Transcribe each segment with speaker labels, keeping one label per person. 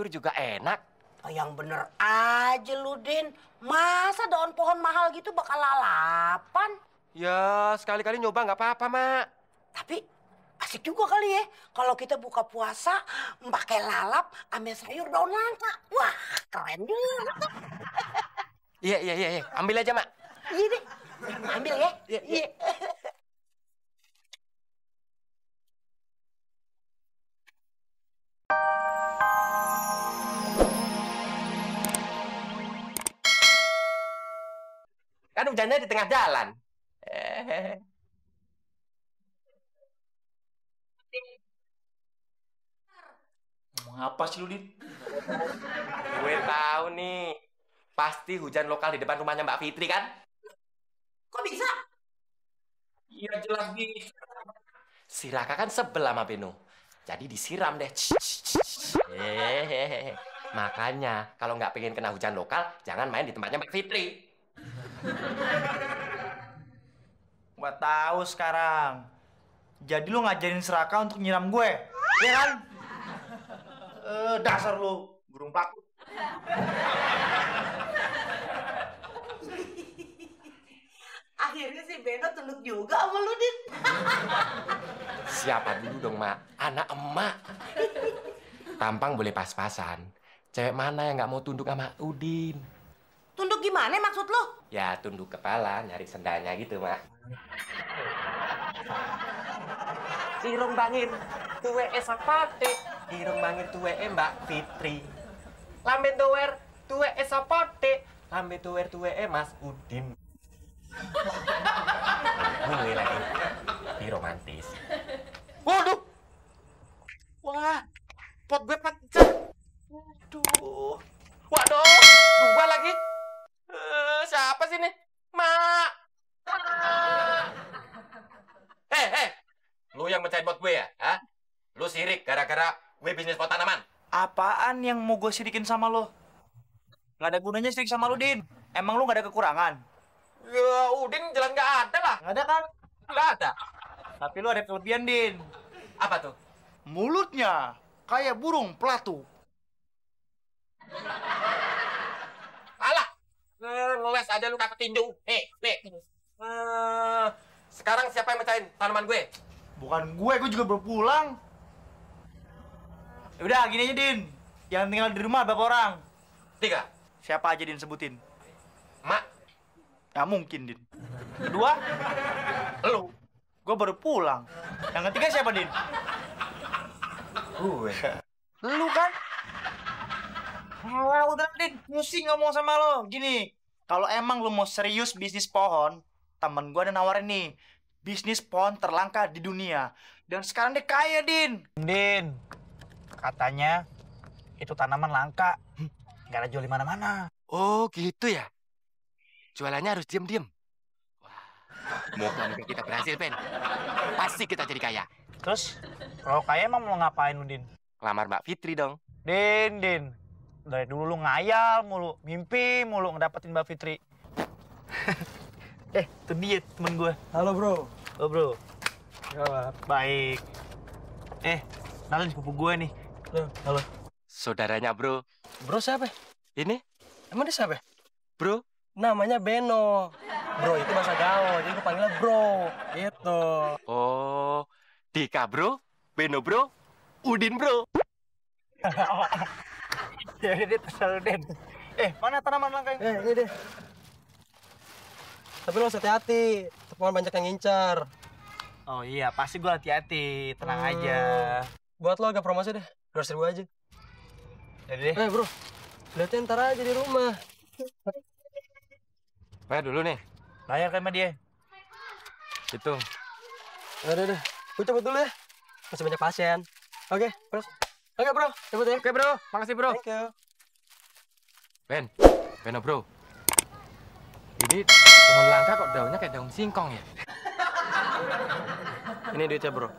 Speaker 1: sayur juga enak.
Speaker 2: Oh, yang bener aja lu, Din. Masa daun pohon mahal gitu bakal lalapan?
Speaker 1: Ya, sekali-kali nyoba nggak apa-apa, Mak.
Speaker 2: Tapi asik juga kali ya kalau kita buka puasa pakai lalap sama sayur daun langka. Wah, keren juga.
Speaker 1: Iya. Ambil aja, Mak.
Speaker 2: Iya deh. Ambil ya. Iya.
Speaker 1: Kan hujannya di tengah jalan.
Speaker 3: Ngomong apa sih lu, Din?
Speaker 1: Gue tahu nih. Pasti hujan lokal di depan rumahnya Mbak Fitri, kan?
Speaker 2: Kok bisa?
Speaker 3: Iya jelas bisa.
Speaker 1: Si Raka kan sebel sama Beno. Jadi disiram deh. Makanya kalau nggak pengen kena hujan lokal, jangan main di tempatnya Mbak Fitri.
Speaker 3: Gua tahu sekarang. Jadi lu ngajarin Seraka untuk nyiram gue, ya kan? Dasar lu, burung paku.
Speaker 2: Akhirnya si Beno tunduk juga sama lu, Din.
Speaker 1: Siapa dulu dong, Mak? Anak emak. Tampang boleh pas-pasan. Cewek mana yang nggak mau tunduk sama Udin?
Speaker 2: Tunduk gimana maksud lu?
Speaker 1: Ya, tunduk kepala, nyari sendalnya gitu, Mak. Irung bangir, tuwe esapate. Irung bangir tuwe Mbak Fitri. Lambe tuwer, tuwe esapate. Lambe tuwe Mas Udin. Gue lagi. Di romantis. Waduh. Wah, pot gue pecah. Waduh. Waduh, dua lagi. Siapa sih nih? Mak. Lu yang mecahin pot gue ya? Hah? Lu sirik gara-gara gue bisnis pot tanaman?
Speaker 3: Apaan yang mau gue sirikin sama lo? Gak ada gunanya sirik sama lu, Din. Emang lu gak ada kekurangan?
Speaker 1: Ya, Udin jelas nggak ada lah.
Speaker 3: Gak ada kan?
Speaker 1: Nggak ada.
Speaker 3: Tapi lu ada kelebihan, Din.
Speaker 1: Apa tuh?
Speaker 3: Mulutnya kayak burung pelatu.
Speaker 1: Alah, ngeles aja lu kakak tinju. Nih. Sekarang siapa yang mecahin tanaman gue?
Speaker 3: Bukan gue juga baru pulang. Udah, gini aja, Din. Yang tinggal di rumah berapa orang?
Speaker 1: 3.
Speaker 3: Siapa aja, Din, sebutin.
Speaker 1: Mak,
Speaker 3: Nggak mungkin, Din. Kedua,
Speaker 1: lu.
Speaker 3: gue baru pulang. Yang ketiga siapa, Din?
Speaker 1: Gue.
Speaker 3: Lu kan? Alah, udah, Din. Pusing ngomong sama lo. Gini, kalau emang lu mau serius bisnis pohon, temen gue ada nawarin nih. Bisnis pohon terlangka di dunia. Dan sekarang dia kaya, Din. Din, katanya itu tanaman langka. Nggak ada jual di mana-mana.
Speaker 1: Oh, gitu ya? Jualannya harus diem-diem. Wah, moga-moga kita berhasil, Ben. Pasti kita jadi kaya.
Speaker 3: Terus, kalau kaya emang mau ngapain lu, Din?
Speaker 1: Lamar Mbak Fitri dong.
Speaker 3: Din. Dari dulu lu ngayal mulu, mimpi mulu ngedapetin Mbak Fitri. Itu dia temen gue.
Speaker 4: Halo bro.
Speaker 3: Oh bro.
Speaker 4: Ya,
Speaker 3: Baik. Kenalin sepupu gue nih.
Speaker 4: halo.
Speaker 1: Saudaranya, bro.
Speaker 4: Bro siapa?
Speaker 1: Ini,
Speaker 4: Emang dia siapa?
Speaker 1: bro.
Speaker 4: Namanya Beno. Bro itu bahasa gaul, jadi gue panggilnya bro. Gitu.
Speaker 1: Oh, Dika, bro. Beno, bro. Udin, bro.
Speaker 3: Ya dia terserah Den. Mana tanaman langka yang...
Speaker 4: Ini deh. Tapi lo harus hati-hati. Tepuan banyak yang ngincar.
Speaker 3: Oh iya, pasti gue hati-hati. Tenang aja.
Speaker 4: Buat lo agak promosi deh. 200.000 aja.
Speaker 3: Jadi deh.
Speaker 4: Bro. Lihatnya ntar aja di rumah.
Speaker 1: Bayar dulu nih.
Speaker 3: Bayar kan sama dia.
Speaker 1: Hitung.
Speaker 4: Udah. Gue cabut dulu ya. Masih banyak pasien. Oke, bro. Oke, bro. Cabut ya.
Speaker 1: Oke, bro. Makasih, bro.
Speaker 4: Thank you.
Speaker 1: Beno, bro. Ini pohon langka kok daunnya kayak daun singkong ya?
Speaker 4: Ini duitnya, bro.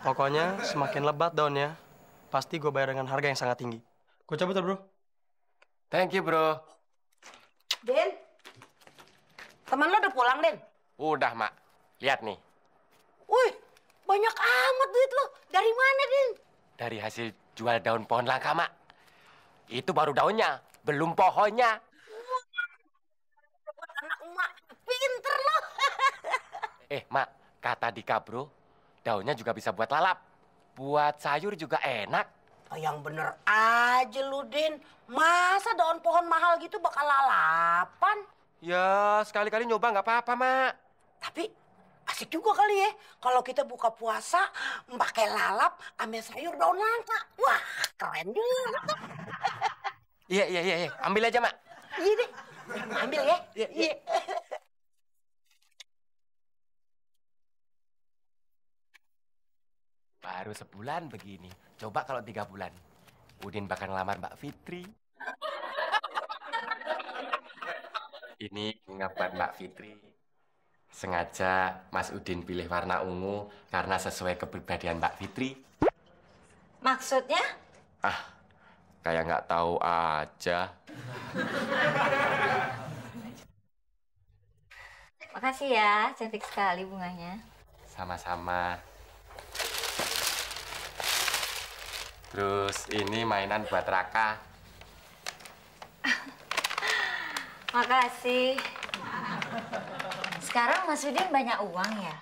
Speaker 4: Pokoknya semakin lebat daunnya, pasti gue bayar dengan harga yang sangat tinggi. Gue cabut ya, bro.
Speaker 1: Thank you, bro.
Speaker 2: Din, teman lo udah pulang, Din?
Speaker 1: Udah, Mak. Lihat nih.
Speaker 2: Wih, banyak amat duit lo. Dari mana, Din?
Speaker 1: Dari hasil jual daun pohon langka, Mak. Itu baru daunnya, belum pohonnya.
Speaker 2: Anak emak, pinter loh.
Speaker 1: Mak, kata Dika, bro, daunnya juga bisa buat lalap. Buat sayur juga enak.
Speaker 2: Oh, yang bener aja lu, Din. Masa daun pohon mahal gitu bakal lalapan?
Speaker 1: Ya, sekali-kali nyoba nggak apa-apa, Mak.
Speaker 2: Tapi asik juga kali ya kalau kita buka puasa pakai lalap ame sayur daun langka. Wah, keren juga.
Speaker 1: Iya. Ambil aja, Mak.
Speaker 2: Iya deh. Ambil ya.
Speaker 1: Iya. Baru sebulan begini. Coba kalau 3 bulan. Udin bakal ngelamar Mbak Fitri. Ini bunga buat Mbak Fitri. Sengaja Mas Udin pilih warna ungu karena sesuai kepribadian Mbak Fitri.
Speaker 5: Maksudnya?
Speaker 1: Kayak nggak tahu aja.
Speaker 5: Makasih ya, cantik sekali bunganya.
Speaker 1: Sama-sama. Terus ini mainan buat Raka.
Speaker 5: Makasih. Sekarang Mas Udin banyak uang ya?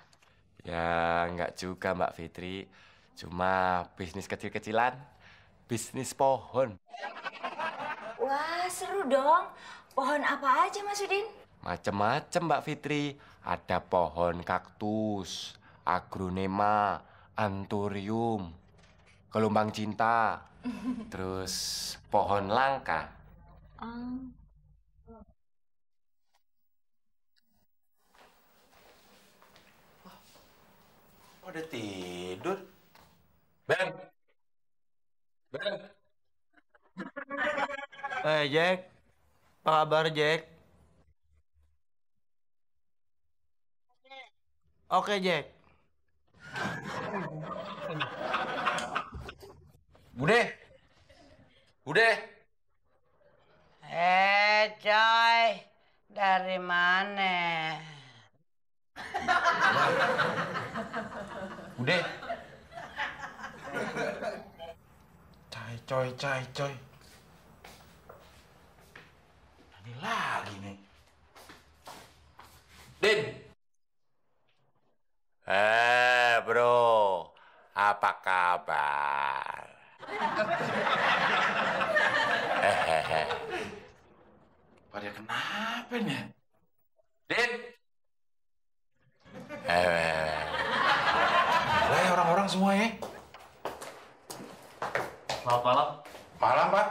Speaker 1: Ya, nggak juga Mbak Fitri. Cuma bisnis kecil-kecilan. Bisnis pohon.
Speaker 5: Wah, seru dong. Pohon apa aja Mas Udin?
Speaker 1: Macem-macem Mbak Fitri. Ada pohon kaktus, aglonema, anthurium, gelombang cinta, terus pohon langka.
Speaker 6: Udah tidur. Ben.
Speaker 3: Jack. Apa kabar, Jack? Oke, Jack.
Speaker 6: Bude.
Speaker 2: Coy, dari mana?
Speaker 6: Bude. Coy. Ini lagi nih. Din.
Speaker 1: Bro, apa kabar?
Speaker 6: Pada kenapa nih?
Speaker 1: Din.
Speaker 6: Lah orang-orang semua ya.
Speaker 7: Selamat malam.
Speaker 6: Malam, Pak.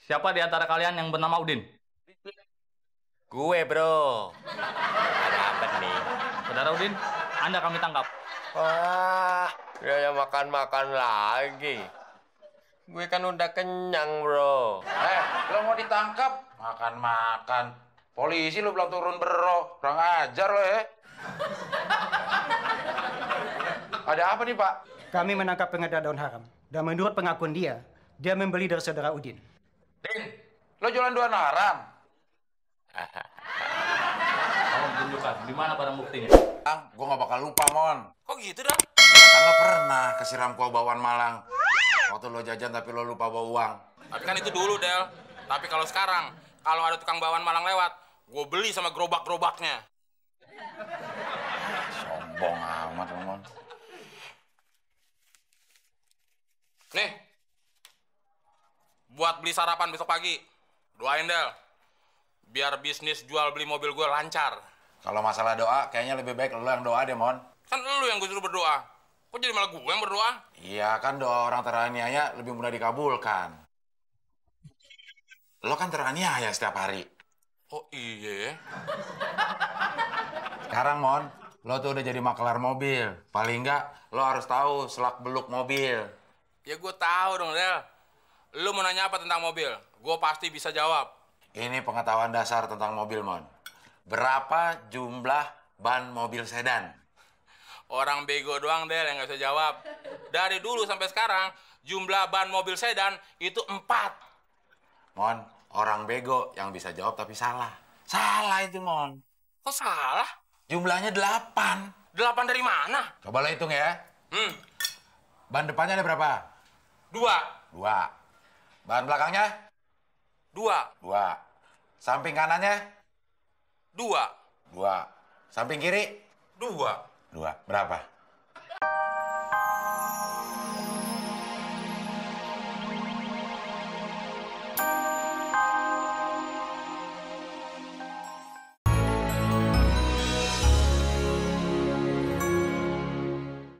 Speaker 7: Siapa di antara kalian yang bernama Udin?
Speaker 1: Gue, bro. Ada apa nih?
Speaker 7: Saudara Udin, Anda kami tangkap.
Speaker 1: Wah, dia makan-makan lagi. Gue kan udah kenyang, bro.
Speaker 6: Lo mau ditangkap? Makan. Polisi lo belum turun bero. Kurang ajar lo ya. Ada apa nih, Pak?
Speaker 8: Kami menangkap pengedar daun haram. Dan menurut pengakuan dia membeli dari saudara Udin.
Speaker 6: Din, lo jualan daun haram?
Speaker 7: Tolong tunjukkan, di mana barang buktinya?
Speaker 6: Gue gak bakal lupa, Mon.
Speaker 1: Kok gitu, dah?
Speaker 6: Kan lo pernah ke Siram Kuah Bawaan Malang. Waktu lo jajan tapi lo lupa bawa uang.
Speaker 9: Tapi kan itu dulu, Del. Tapi kalau sekarang, kalau ada tukang bawaan Malang lewat, gue beli sama gerobak-gerobaknya.
Speaker 6: Sombong amat lo, Mon.
Speaker 9: Nih, buat beli sarapan besok pagi. Doain, Del. Biar bisnis jual beli mobil gue lancar.
Speaker 6: Kalau masalah doa, kayaknya lebih baik lo yang doa deh, Mon.
Speaker 9: Kan lu yang gue suruh berdoa. Kok jadi malah gue yang berdoa?
Speaker 6: Iya, kan doa orang teraniaya lebih mudah dikabulkan. Lo kan teraniaya setiap hari.
Speaker 9: Oh iya.
Speaker 6: Sekarang, Mon, lo tuh udah jadi makelar mobil. Paling nggak, lo harus tahu selak-beluk mobil.
Speaker 9: Ya gue tahu dong, Del. Lu mau nanya apa tentang mobil? Gue pasti bisa jawab.
Speaker 6: Ini pengetahuan dasar tentang mobil, Mon. Berapa jumlah ban mobil sedan?
Speaker 9: Orang bego doang, Del, yang nggak bisa jawab. Dari dulu sampai sekarang, jumlah ban mobil sedan itu 4.
Speaker 6: Mon, orang bego yang bisa jawab tapi salah. Salah itu, Mon.
Speaker 9: Kok salah?
Speaker 6: Jumlahnya 8.
Speaker 9: 8 dari mana?
Speaker 6: Coba lo hitung ya. Ban depannya ada berapa?
Speaker 9: 2.
Speaker 6: 2. Bahan belakangnya?
Speaker 9: 2.
Speaker 6: 2. Samping kanannya?
Speaker 9: 2.
Speaker 6: 2. Samping kiri?
Speaker 9: 2.
Speaker 6: 2. Berapa?